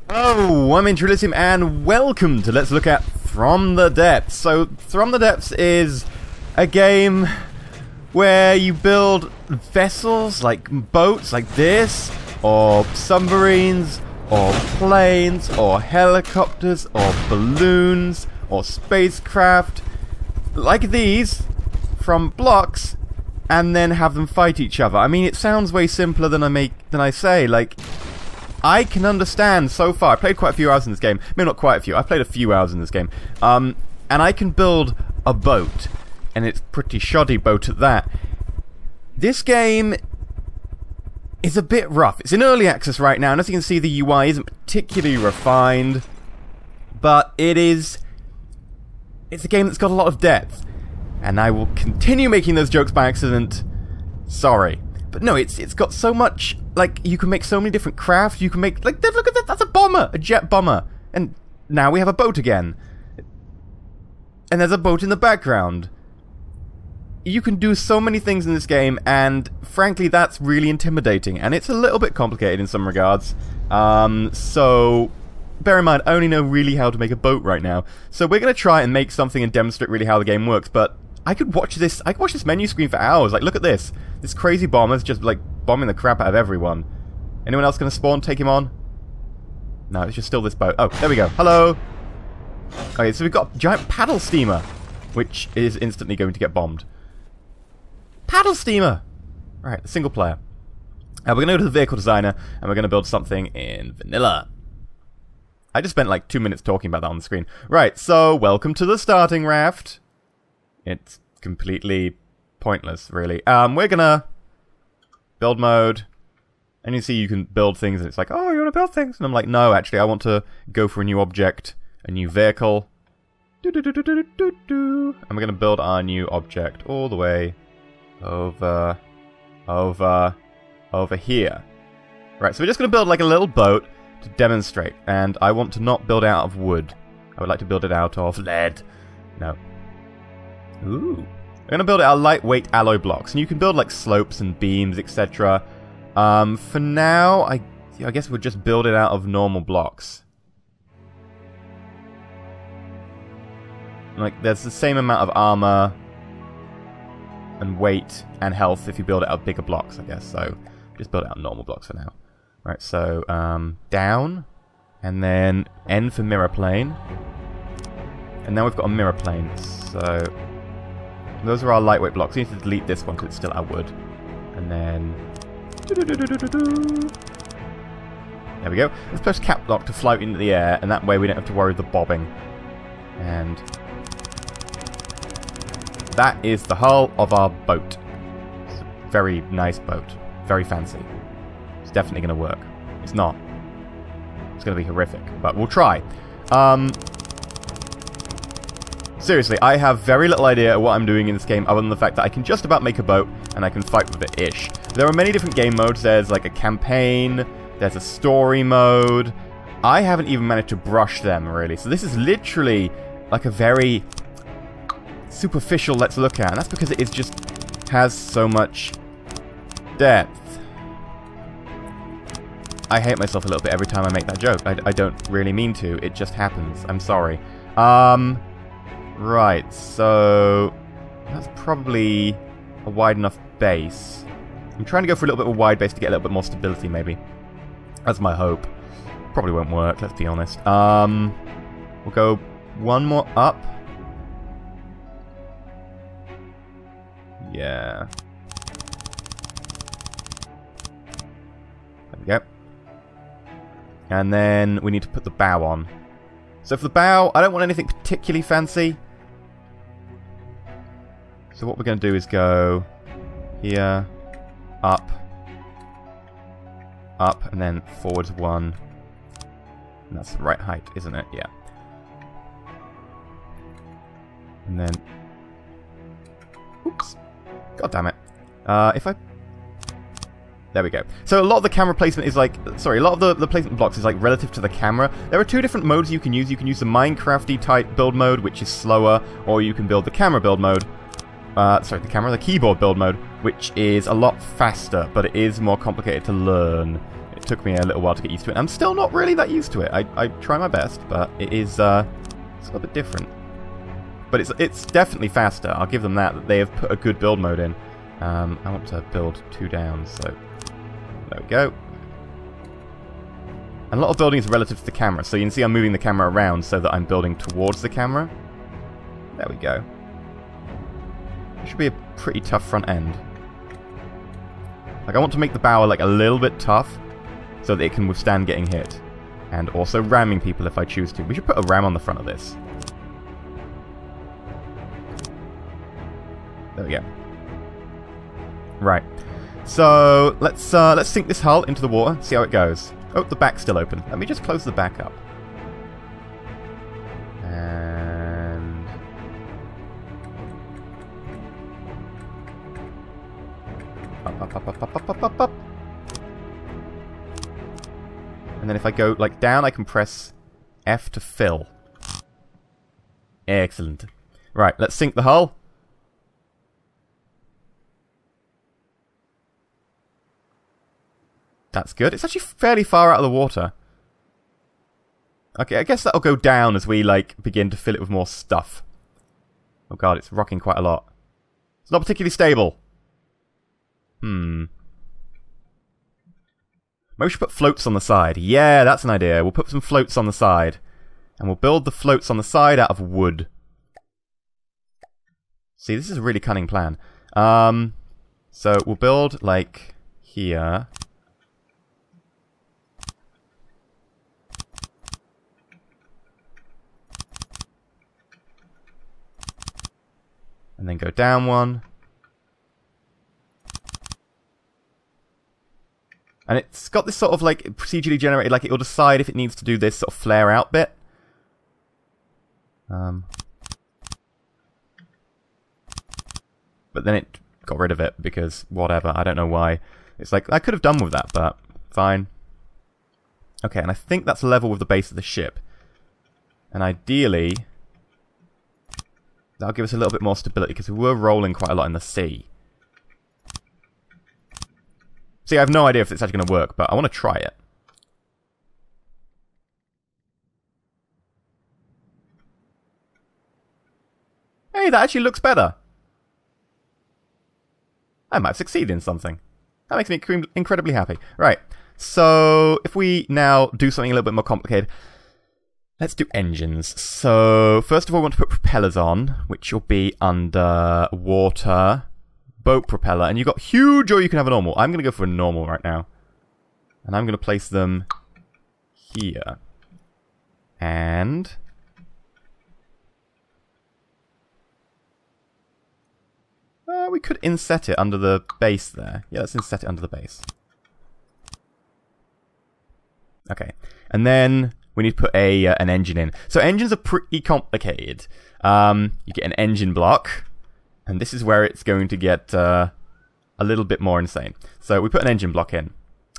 Oh, I'm EnterElysium and welcome to Let's Look at From the Depths. So, From the Depths is a game where you build vessels, like boats like this, or submarines, or planes, or helicopters, or balloons, or spacecraft, like these, from blocks, and then have them fight each other. I mean, it sounds way simpler than I say. Like, I can understand so far. I played quite a few hours in this game. Maybe not quite a few. I played a few hours in this game. And I can build a boat. And it's a pretty shoddy boat at that. This game is a bit rough. It's in early access right now. And as you can see, the UI isn't particularly refined. But it's a game that's got a lot of depth. And I will continue making those jokes by accident. Sorry. But no, it's got so much, like, you can make so many different crafts, you can make, like, look at that, that's a bomber, a jet bomber, and now we have a boat again. And there's a boat in the background. You can do so many things in this game, and frankly, that's really intimidating, and it's a little bit complicated in some regards. So, bear in mind, I only know really how to make a boat right now. So we're going to try and make something and demonstrate really how the game works, but I could watch this menu screen for hours. Like, look at this. This crazy bomber's just, like, bombing the crap out of everyone. Anyone else gonna spawn? Take him on? No, it's just still this boat. Oh, there we go. Hello! Okay, so we've got a giant paddle steamer, which is instantly going to get bombed. Paddle steamer! Alright, single player. We're gonna go to the vehicle designer, and we're gonna build something in vanilla. I just spent, like, 2 minutes talking about that on the screen. Right, so, welcome to the starting raft. It's completely pointless, really. We're gonna build mode, and you see you can build things, and it's like, oh, you want to build things? And I'm like, no, actually, I want to go for a new object, a new vehicle. And we're gonna build our new object all the way over here. Right, so we're just gonna build like a little boat to demonstrate, and I want to not build it out of wood. I would like to build it out of lead. No. Ooh. We're going to build our lightweight alloy blocks. And you can build like slopes and beams, etc. For now, I guess we'll just build it out of normal blocks. Like, there's the same amount of armor and weight and health if you build it out of bigger blocks, I guess. So, just build it out of normal blocks for now. Right, so, down. And then N for mirror plane. And now we've got a mirror plane. So, those are our lightweight blocks. We need to delete this one because it's still our wood. And then... there we go. Let's press cap lock to float into the air, and that way we don't have to worry of the bobbing. And... that is the hull of our boat. It's a very nice boat. Very fancy. It's definitely going to work. It's not. It's going to be horrific, but we'll try. Seriously, I have very little idea what I'm doing in this game other than the fact that I can just about make a boat and I can fight with it-ish. There are many different game modes. There's like a campaign, there's a story mode. I haven't even managed to brush them, really. So this is literally like a very superficial let's look at. And that's because it is just has so much depth. I hate myself a little bit every time I make that joke. I don't really mean to. It just happens. I'm sorry. Right, so that's probably a wide enough base. I'm trying to go for a little bit of a wide base to get a little bit more stability, maybe. That's my hope. Probably won't work, let's be honest. We'll go one more up. Yeah. There we go. And then we need to put the bow on. So for the bow, I don't want anything particularly fancy. So what we're going to do is go here, up, and then forwards one. And that's the right height, isn't it? Yeah. And then... oops. God damn it. If I... there we go. So a lot of the camera placement is like... sorry, a lot of the placement blocks is like relative to the camera. There are two different modes you can use. You can use the Minecrafty type build mode, which is slower, or you can build the camera build mode, the keyboard build mode, which is a lot faster, but it is more complicated to learn. It took me a little while to get used to it. I'm still not really that used to it. I try my best, but it is it's a little bit different. But it's definitely faster. I'll give them that they have put a good build mode in. I want to build 2 down, so there we go. And a lot of building is relative to the camera, so you can see I'm moving the camera around so that I'm building towards the camera. There we go. Should be a pretty tough front end. Like, I want to make the bower like a little bit tough so that it can withstand getting hit. And also ramming people if I choose to. We should put a ram on the front of this. There we go. Right. So, let's sink this hull into the water, see how it goes. Oh, the back's still open. Let me just close the back up. And... up. And then if I go, like, down, I can press F to fill. Excellent. Right, let's sink the hull. That's good. It's actually fairly far out of the water. Okay, I guess that'll go down as we, like, begin to fill it with more stuff. Oh god, it's rocking quite a lot. It's not particularly stable. Maybe we should put floats on the side. Yeah, that's an idea. We'll put some floats on the side. And we'll build the floats on the side out of wood. See, this is a really cunning plan. So we'll build, like, here. And then go down one. And it's got this sort of, like, procedurally generated, like, it'll decide if it needs to do this sort of flare out bit. But then it got rid of it, because whatever, I don't know why. It's like, I could have done with that, but fine. Okay, and I think that's level with the base of the ship. And ideally, that'll give us a little bit more stability, because we were rolling quite a lot in the sea. See, I have no idea if it's actually going to work, but I want to try it. Hey, that actually looks better. I might have succeeded in something. That makes me incredibly happy. Right, so if we now do something a little bit more complicated, let's do engines. So, first of all, we want to put propellers on, which will be under water. Boat propeller, and you've got huge or you can have a normal. I'm going to go for a normal right now. And I'm going to place them here. And we could inset it under the base there. Yeah, let's inset it under the base. Okay. And then we need to put an engine in. So engines are pretty complicated. You get an engine block. And this is where it's going to get a little bit more insane. So we put an engine block in.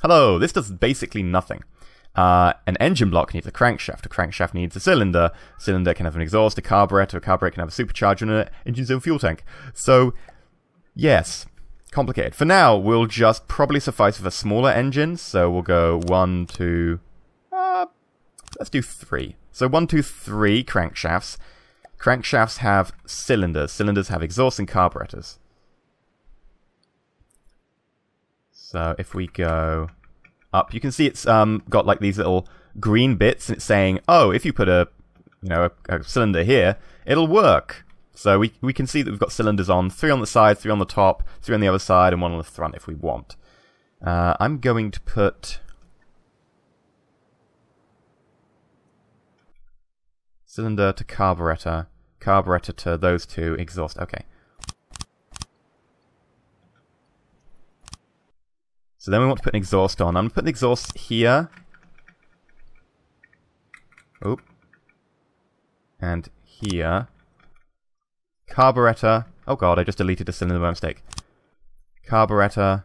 Hello, this does basically nothing. An engine block needs a crankshaft. A crankshaft needs a cylinder. A cylinder can have an exhaust, a carburetor. A carburetor can have a supercharger and an engine's own fuel tank. So, yes, complicated. For now, we'll just probably suffice with a smaller engine. So we'll go 1, 2... let's do 3. So 1, 2, 3 crankshafts. Crankshafts have cylinders. Cylinders have exhaust and carburetors. So if we go up, you can see it's got like these little green bits, and it's saying, oh, if you put a cylinder here, it'll work. So we can see that we've got cylinders on, 3 on the side, 3 on the top, 3 on the other side, and 1 on the front if we want. I'm going to put cylinder to carburetor, carburetor to those 2, exhaust. Okay. So then we want to put an exhaust on. I'm going to put the exhaust here. Oop. And here. Carburetor. Oh god, I just deleted a cylinder by mistake. Carburetor.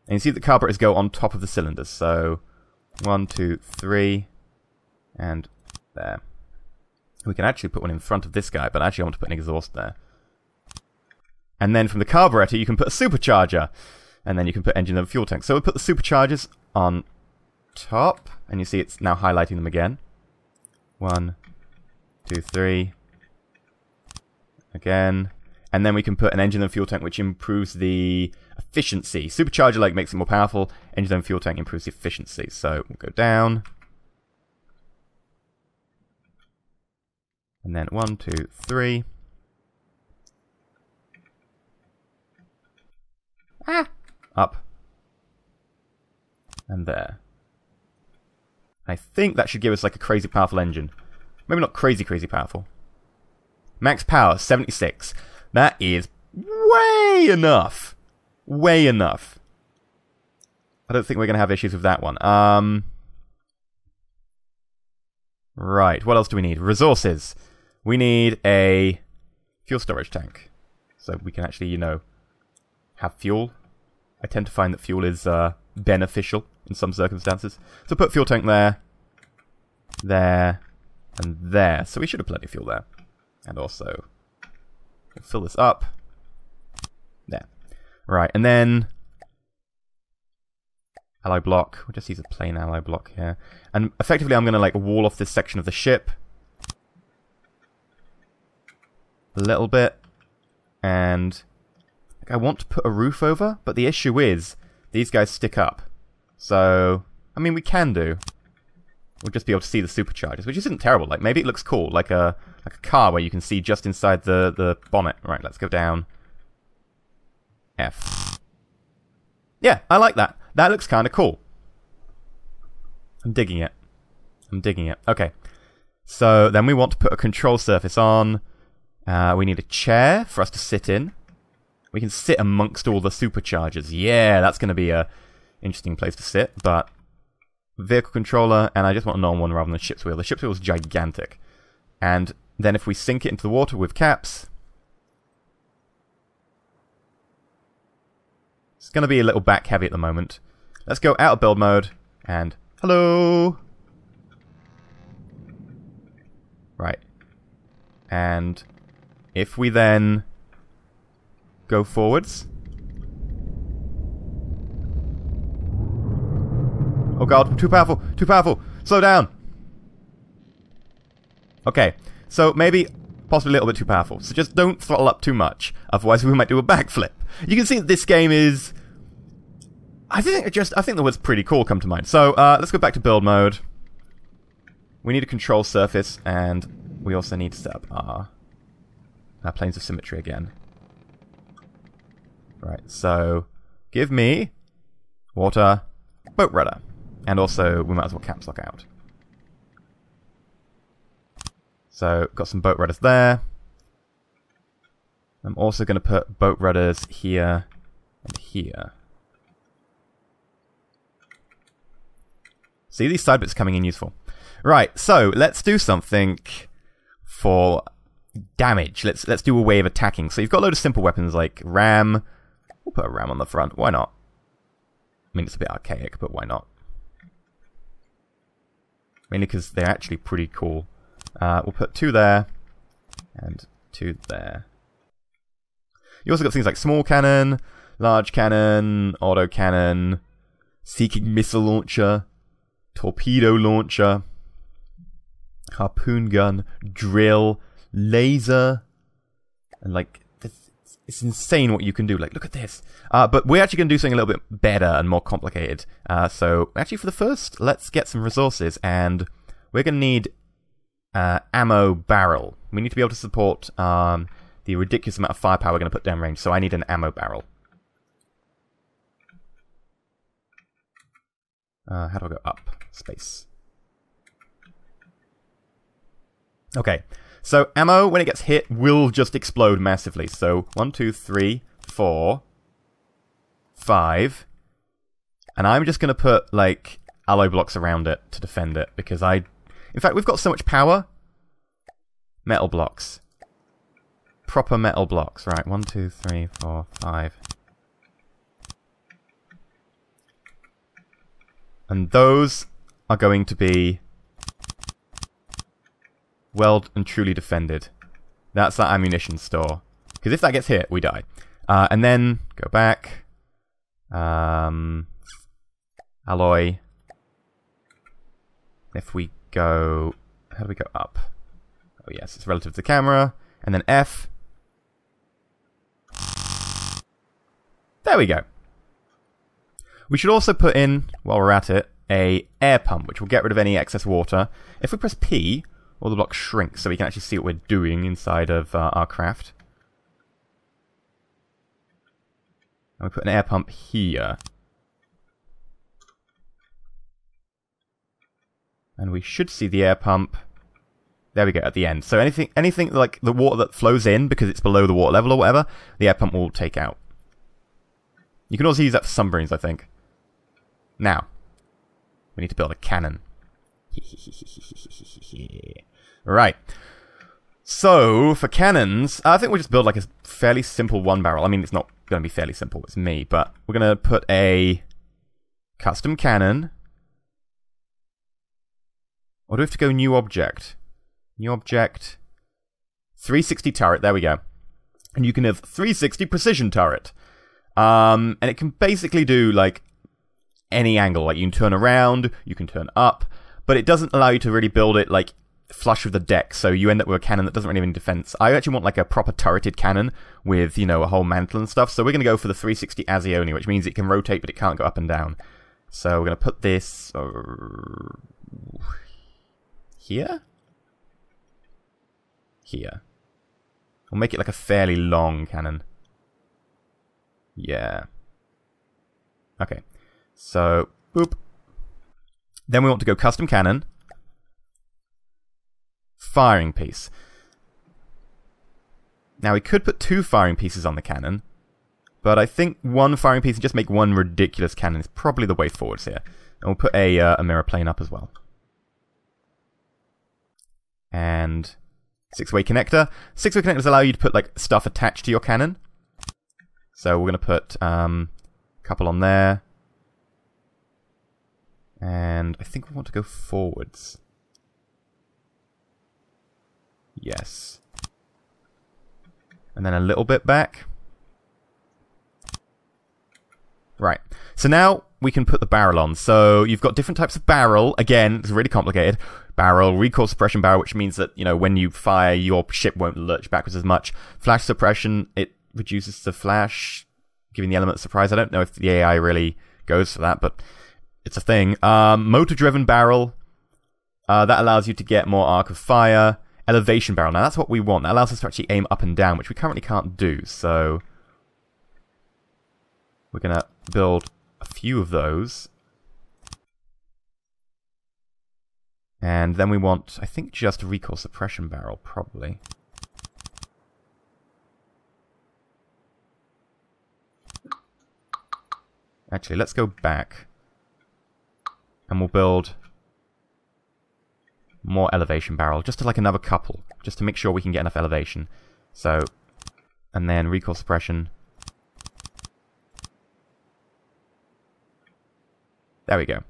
And you see the carburetors go on top of the cylinders. So 1, 2, 3. And there. We can actually put one in front of this guy, but actually I want to put an exhaust there. And then from the carburetor, you can put a supercharger. And then you can put engine and fuel tank. So we'll put the superchargers on top. And you see it's now highlighting them again. 1, 2, 3. Again. And then we can put an engine and fuel tank, which improves the efficiency. Supercharger like makes it more powerful. Engine and fuel tank improves the efficiency. So we'll go down. And then 1, 2, 3. Up. And there. I think that should give us like a crazy powerful engine. Maybe not crazy powerful. Max power, 76. That is way enough. Way enough. I don't think we're going to have issues with that one. Right, what else do we need? Resources. We need a fuel storage tank. So we can actually, you know, have fuel. I tend to find that fuel is beneficial in some circumstances. So put fuel tank there, there, and there. So we should have plenty of fuel there. And also, we'll fill this up. There. Right, and then alloy block. We'll just use a plain alloy block here. And effectively I'm going to like wall off this section of the ship. A little bit. And I want to put a roof over, but the issue is these guys stick up. So, I mean, we can do. We'll just be able to see the superchargers, which isn't terrible. Like, maybe it looks cool, like a car where you can see just inside the bonnet. Right, let's go down. F. Yeah, I like that. That looks kind of cool. I'm digging it. I'm digging it. Okay. So, then we want to put a control surface on. We need a chair for us to sit in. We can sit amongst all the superchargers. Yeah, that's going to be a interesting place to sit, but vehicle controller, and I just want a normal one rather than a ship's wheel. The ship's wheel is gigantic. And then if we sink it into the water with caps, it's going to be a little back heavy at the moment. Let's go out of build mode, and hello! Right. And if we then go forwards. Oh god, too powerful, too powerful. Slow down. Okay, so maybe possibly a little bit too powerful. So just don't throttle up too much, otherwise we might do a backflip. You can see that this game is, I think the word's pretty cool come to mind. So let's go back to build mode. We need a control surface, and we also need to set up our planes of symmetry again. Right, so give me water, boat rudder, and also we might as well caps lock out. So got some boat rudders there. I'm also going to put boat rudders here and here. See, these side bits coming in useful. Right, so let's do something for damage. Let's do a way of attacking. So you've got a load of simple weapons like ram. We'll put a ram on the front. Why not? I mean, it's a bit archaic, but why not? Mainly because they're actually pretty cool. We'll put 2 there and 2 there. You also got things like small cannon, large cannon, auto cannon, seeking missile launcher, torpedo launcher, harpoon gun, drill, laser, and like it's insane what you can do. Like, look at this. But we're actually going to do something a little bit better and more complicated. So actually, for the first, let's get some resources, and we're going to need ammo barrel. We need to be able to support the ridiculous amount of firepower we're going to put down range. So I need an ammo barrel. How do I go up? Space. Okay. So ammo, when it gets hit, will just explode massively. So 1, 2, 3, 4, 5. And I'm just going to put, like, alloy blocks around it to defend it. Because in fact, we've got so much power. Metal blocks. Proper metal blocks. Right, 1, 2, 3, 4, 5. And those are going to be well and truly defended. That's that ammunition store. Because if that gets hit, we die. And then go back. Alloy. If we go... How do we go up? Oh yes, it's relative to the camera. And then F. There we go. We should also put in, while we're at it, a air pump, which will get rid of any excess water. If we press P, all the blocks shrink, so we can actually see what we're doing inside of our craft. And we put an air pump here. And we should see the air pump. There we go, at the end. So anything like the water that flows in, because it's below the water level or whatever, the air pump will take out. You can also use that for submarines, I think. Now, we need to build a cannon. Right. So, for cannons, I think we'll just build like a fairly simple one barrel. I mean, it's not going to be fairly simple, it's me, but we're going to put a custom cannon. Or do we have to go new object? New object. 360 turret, there we go. And you can have 360 precision turret. And it can basically do, like, any angle. Like, you can turn around, you can turn up, but it doesn't allow you to really build it, like, flush with the deck, so you end up with a cannon that doesn't really have any defense. I actually want, like, a proper turreted cannon with, you know, a whole mantle and stuff, so we're going to go for the 360 Azioni, which means it can rotate, but it can't go up and down. So we're going to put this... here? Here. We'll make it like a fairly long cannon. Yeah. Okay. So, boop. Then we want to go custom cannon. Firing piece. Now we could put 2 firing pieces on the cannon, but I think 1 firing piece and just make 1 ridiculous cannon is probably the way forwards here. And we'll put a mirror plane up as well. And 6-way connector. 6-way connectors allow you to put like stuff attached to your cannon. So we're going to put a couple on there. And I think we want to go forwards. Yes. And then a little bit back. Right. So now we can put the barrel on. So you've got different types of barrel. Again, it's really complicated. Barrel, recoil suppression barrel, which means that, you know, when you fire, your ship won't lurch backwards as much. Flash suppression, it reduces the flash, giving the element of surprise. I don't know if the AI really goes for that, but it's a thing. Motor-driven barrel, that allows you to get more arc of fire. Elevation barrel, now that's what we want. That allows us to actually aim up and down, which we currently can't do, so we're going to build a few of those. And then we want, I think, just a recoil suppression barrel, probably. Actually, let's go back. And we'll build more elevation barrel, just to like another couple, just to make sure we can get enough elevation. So, and then recoil suppression. There we go.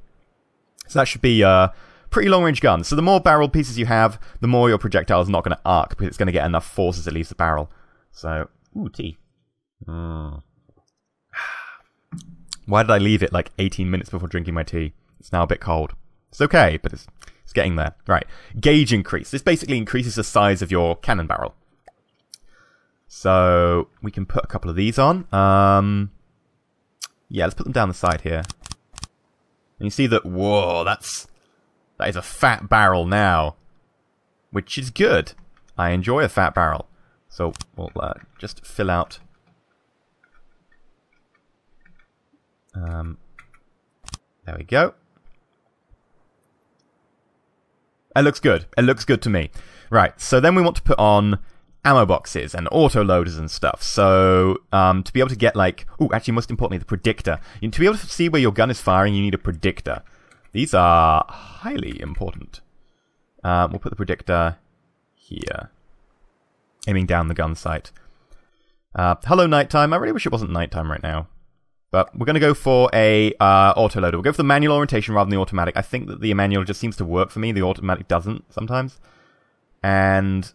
So that should be pretty long-range gun. So the more barrel pieces you have, the more your projectile is not going to arc, because it's going to get enough force as it leaves the barrel. So, ooh, tea. Why did I leave it like 18 minutes before drinking my tea? It's now a bit cold. It's okay, but it's getting there. Right. Gauge increase. This basically increases the size of your cannon barrel. So, we can put a couple of these on. Yeah, let's put them down the side here. And you see that, whoa, that is a fat barrel now. Which is good. I enjoy a fat barrel. So, we'll just fill out... there we go. It looks good. It looks good to me. Right, so then we want to put on ammo boxes and auto-loaders and stuff. So, to be able to get, like... Ooh, actually, most importantly, the predictor. To be able to see where your gun is firing, you need a predictor. These are highly important. We'll put the predictor here. Aiming down the gun sight. Hello, nighttime. I really wish it wasn't nighttime right now. But we're going to go for a autoloader. We'll go for the manual orientation rather than the automatic. I think that the manual just seems to work for me. The automatic doesn't sometimes. And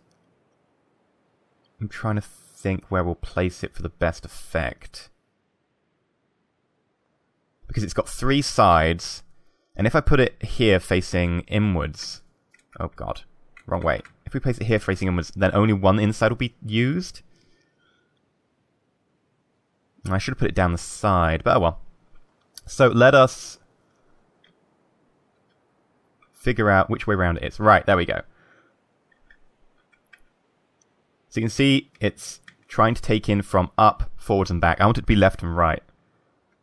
I'm trying to think where we'll place it for the best effect. Because it's got 3 sides, and if I put it here facing inwards... Oh god, wrong way. If we place it here facing inwards, then only one inside will be used? I should have put it down the side, but oh well. So let us figure out which way around it is. Right, there we go. So you can see it's trying to take in from up, forwards and back. I want it to be left and right.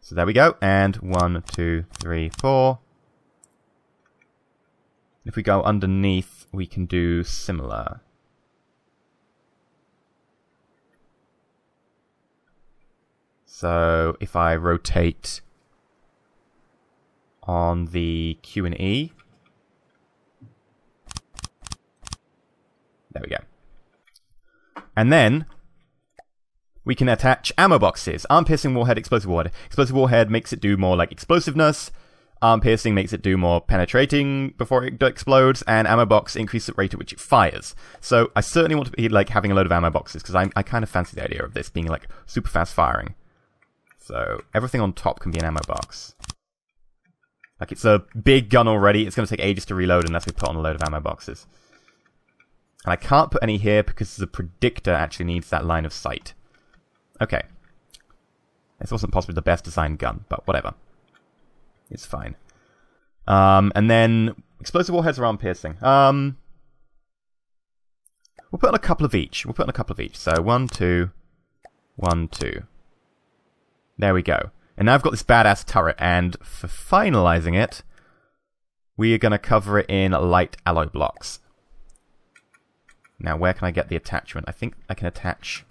So there we go. And 1, 2, 3, 4. If we go underneath, we can do similar. So if I rotate on the Q and E, there we go. And then we can attach ammo boxes. Arm-piercing warhead, explosive warhead. Explosive warhead makes it do more like explosiveness. Arm-piercing makes it do more penetrating before it explodes. And ammo box increases the rate at which it fires. So I certainly want to be like having a load of ammo boxes, because I kind of fancy the idea of this being like super fast firing. So everything on top can be an ammo box. Like it's a big gun already. It's going to take ages to reload unless we put on a load of ammo boxes. And I can't put any here because the predictor actually needs that line of sight. Okay. This wasn't possibly the best designed gun, but whatever. It's fine. And then explosive warheads are arm-piercing. We'll put on a couple of each. So 1, 2, 1, 2. There we go. And now I've got this badass turret, and for finalizing it, we are going to cover it in light alloy blocks. Now, where can I get the attachment? I think I can attach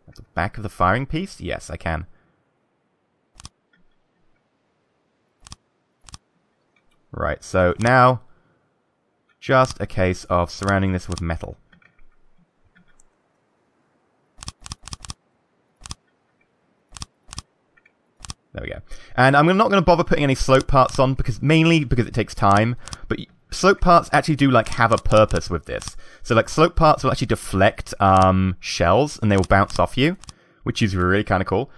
at the back of the firing piece? Yes, I can. Right, so now, just a case of surrounding this with metal. There we go. And I'm not going to bother putting any slope parts on, mainly because it takes time. But slope parts actually do like have a purpose with this. So like slope parts will actually deflect shells, and they will bounce off you, which is really kind of cool.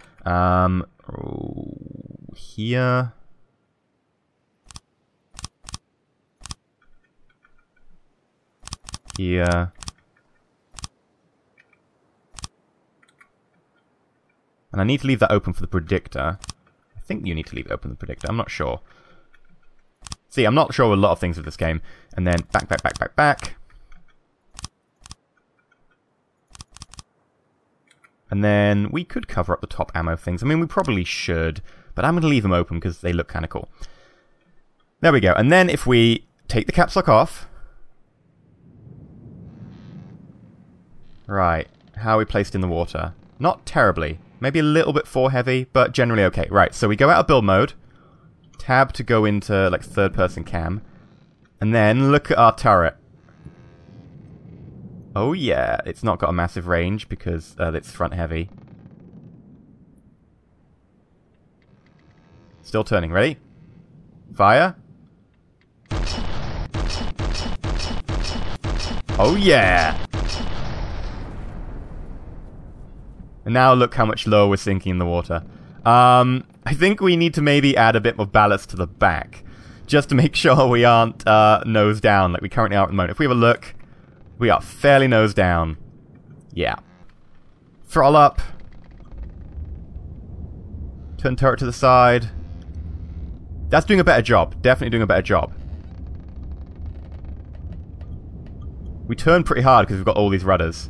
Here. Here. And I need to leave that open for the predictor. I think you need to leave it open for the predictor. I'm not sure. See, I'm not sure a lot of things with this game. And then back, back, back, back, back. And then we could cover up the top ammo things. I mean, we probably should. But I'm going to leave them open because they look kind of cool. There we go. And then if we take the caps lock off. Right. How are we placed in the water? Not terribly. Maybe a little bit fore-heavy, but generally okay. Right, so we go out of build mode. Tab to go into, like, third-person cam. And then look at our turret. Oh yeah, it's not got a massive range because it's front-heavy. Still turning. Ready? Fire. Oh yeah! And now look how much lower we're sinking in the water. I think we need to maybe add a bit more ballast to the back. Just to make sure we aren't nose down like we currently are at the moment. If we have a look, we are fairly nose down. Yeah. Throttle up. Turn turret to the side. That's doing a better job. Definitely doing a better job. We turn pretty hard because we've got all these rudders.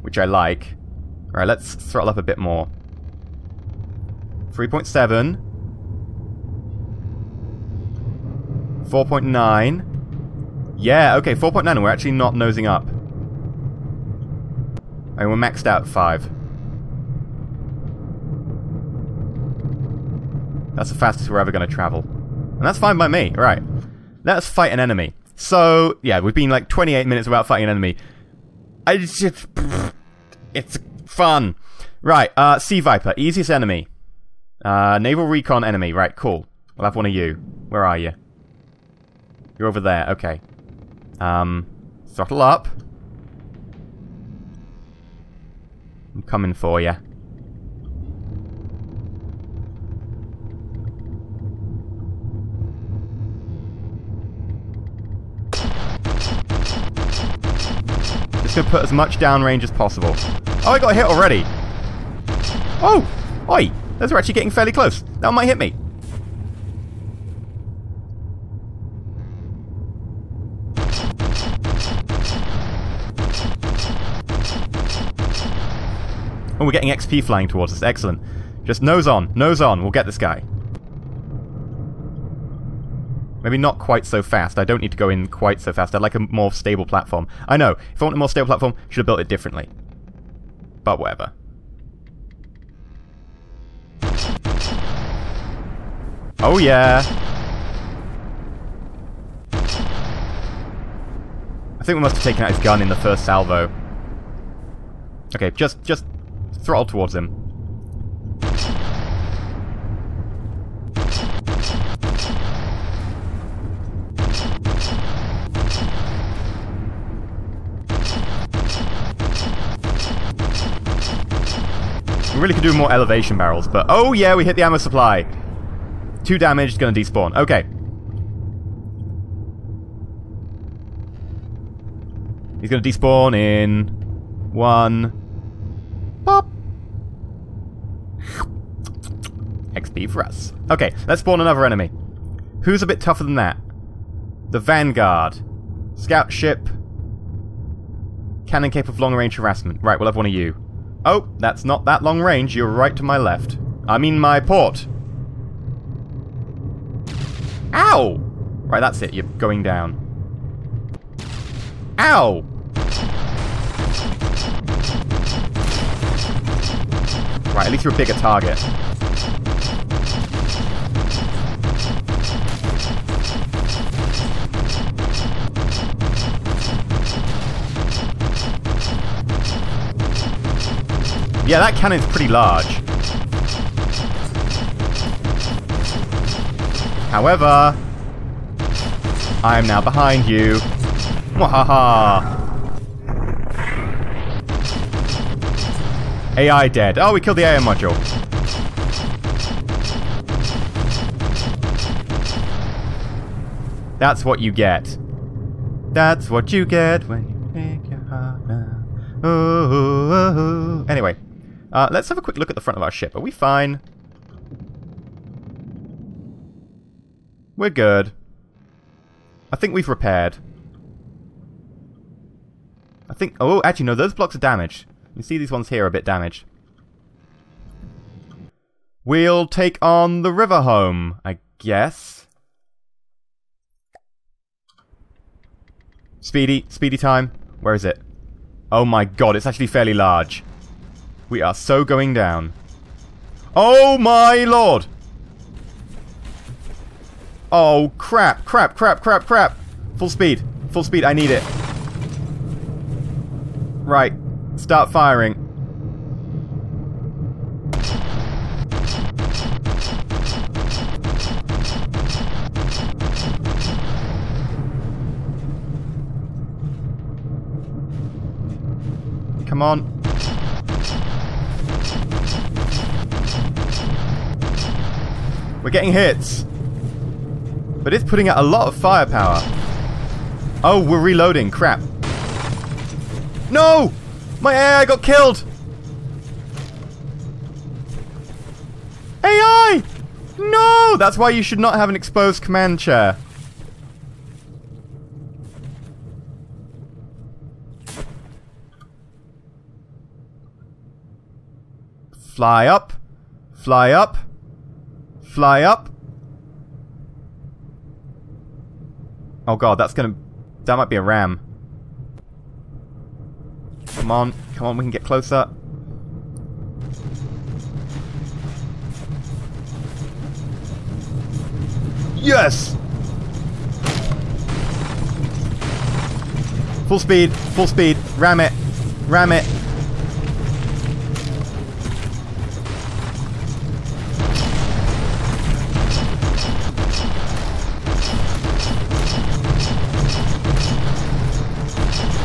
Which I like. Alright, let's throttle up a bit more. 3.7. 4.9. Yeah, okay, 4.9, and we're actually not nosing up. And we're maxed out at 5. That's the fastest we're ever going to travel. And that's fine by me. Right. Let's fight an enemy. So, yeah, we've been like 28 minutes without fighting an enemy. It's fun. Right, Sea Viper, easiest enemy. Naval Recon enemy, right, cool. We'll have one of you. Where are you? You're over there, okay. Throttle up. I'm coming for you. Just gonna put as much downrange as possible. Oh, I got hit already. Oh! Oi! Those are actually getting fairly close. That might hit me. Oh, we're getting XP flying towards us. Excellent. Just nose on. Nose on. We'll get this guy. Maybe not quite so fast. I don't need to go in quite so fast. I'd like a more stable platform. I know. If I want a more stable platform, I should have built it differently. But whatever. Oh yeah! I think we must have taken out his gun in the first salvo. Okay, just throttle towards him. We really could do more elevation barrels, but... Oh yeah, we hit the ammo supply! 2 damage, gonna despawn. Okay. He's gonna despawn in... 1... Pop! XP for us. Okay, let's spawn another enemy. Who's a bit tougher than that? The Vanguard. Scout ship. Cannon capable of long-range harassment. Right, we'll have one of you. Oh, that's not that long range. You're right to my left. I mean my port. Ow! Right, that's it. You're going down. Ow! Right, at least you're a bigger target. Yeah, that cannon's pretty large. However, I am now behind you. Mwahaha! AI dead. Oh, we killed the AI module. That's what you get. That's what you get when you make your heart now. Oh. Anyway, let's have a quick look at the front of our ship. Are we fine? We're good. I think we've repaired. I think... Oh, actually, no, those blocks are damaged. You see these ones here are a bit damaged. We'll take on the river home, I guess. Speedy time. Where is it? Oh my god, it's actually fairly large. We are so going down. Oh my lord! Oh, crap. Full speed, I need it. Right, start firing. Come on. We're getting hits. But it's putting out a lot of firepower. Oh, we're reloading. Crap. No! My AI got killed! AI! No! That's why you should not have an exposed command chair. Fly up. Fly up. Fly up. Oh god, that's gonna... That might be a ram. Come on, we can get closer. Yes! Full speed, ram it, ram it.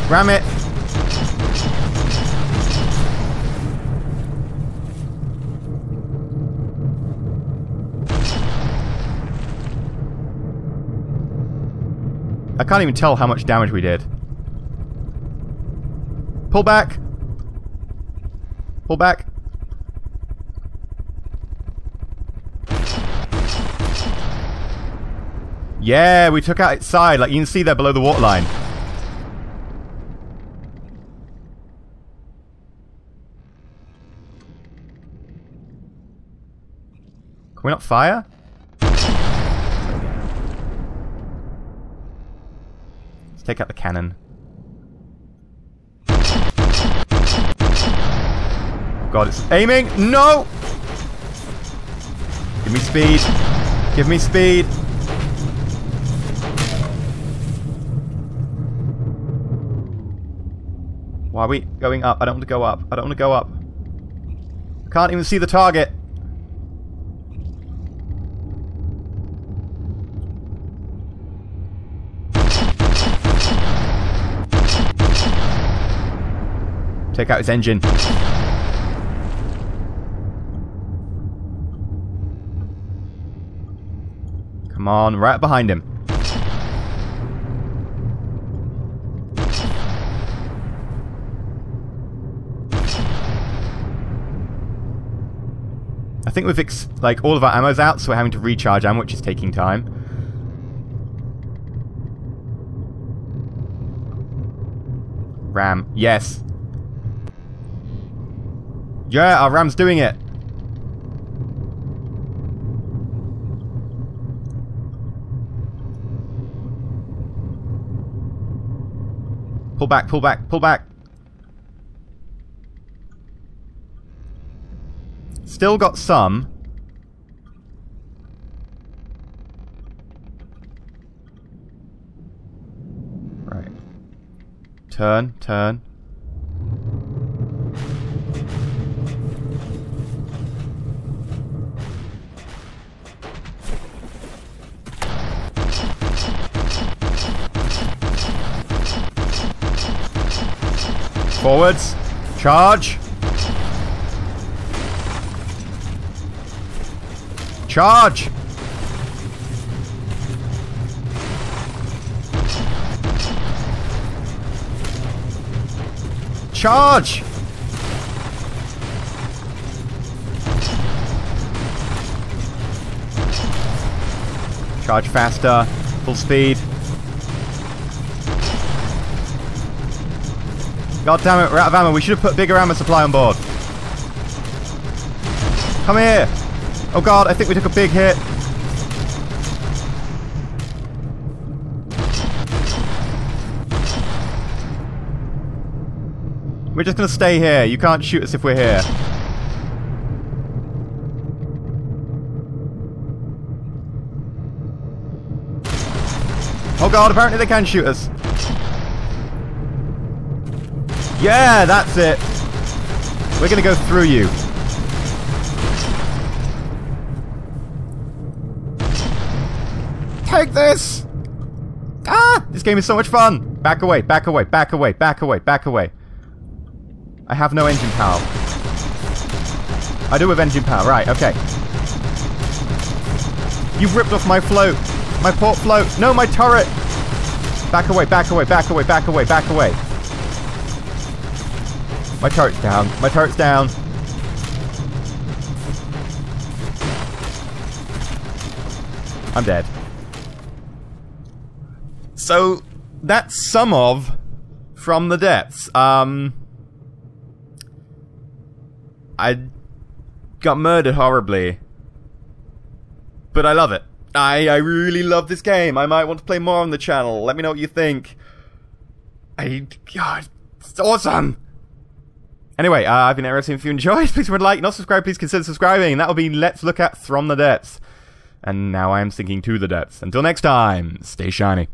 Ram it. I can't even tell how much damage we did. Pull back! Pull back. Yeah, we took out its side, like you can see there below the waterline. Can we not fire? Let's take out the cannon. God, it's aiming! No! Give me speed. Give me speed. Why are we going up? I don't want to go up. I don't want to go up. I can't even see the target. Take out his engine. Come on, right behind him. I think we've like all of our ammo's out, so we're having to recharge ammo, which is taking time. Ram, yes. Yeah, our ram's doing it. Pull back, pull back, pull back. Still got some. Right. Turn, turn. Forwards. Charge. Charge! Charge! Charge faster. Full speed. God damn it, we're out of ammo. We should have put bigger ammo supply on board. Come here! Oh god, I think we took a big hit. We're just gonna stay here. You can't shoot us if we're here. Oh god, apparently they can shoot us. Yeah, that's it. We're gonna go through you. Take this! Ah! This game is so much fun! Back away, back away, back away, back away, back away. I have no engine power. I do have engine power, right, okay. You've ripped off my float! My port float! No, my turret! Back away, back away, back away, back away, back away. My turret's down. My turret's down. I'm dead. So, that's some of From the Depths. I got murdered horribly. But I love it. I really love this game. I might want to play more on the channel. Let me know what you think. God, it's awesome! Anyway, I've been EnterElysium. If you enjoyed, please remember to like, not subscribe, please consider subscribing. That will be Let's Look at From the Depths. And now I am sinking to the depths. Until next time, stay shiny.